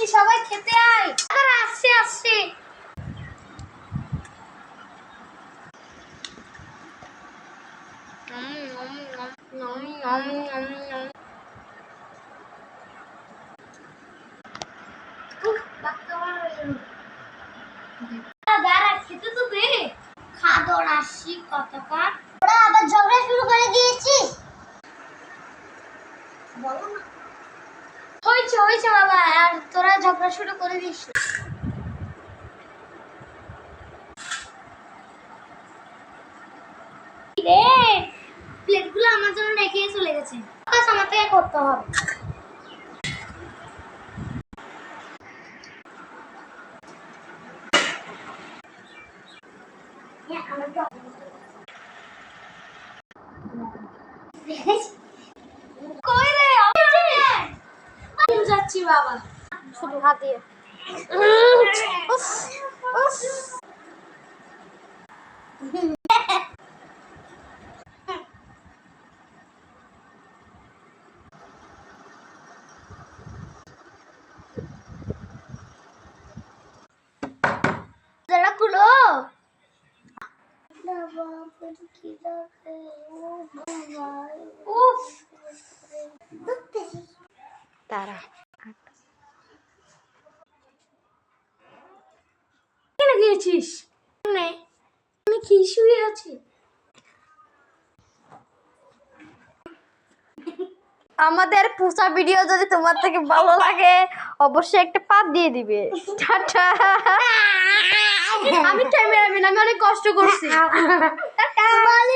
আসছি, সবাই খেতে আয়। আসছি আসছি। খেতে তো দে। খাদর আসছি কতকার। ওরা আবার ঝগড়া শুরু করে দিয়েছিস। বলো না। হয়েছে হয়েছে বাবা, আর তোরা ঝগড়া শুরু করে দিস। প্লেটগুলো আমার জন্য রেখে চলে গেছে, কাজ আমার থেকে করতে হবে। কই রে আমি যাচ্ছি বাবা, শুধু হাত দিয়ে। জরা খুলো। তারা কেন গিয়েছিস? আমি কি শুয়ে আছি। আমাদের পুষা ভিডিও যদি তোমার থেকে ভালো লাগে অবশ্যই একটা পাত দিয়ে দিবে। টাটা। আমি ক্যামেরাম্যান, আমি অনেক কষ্ট করছি। টাটা। বাই।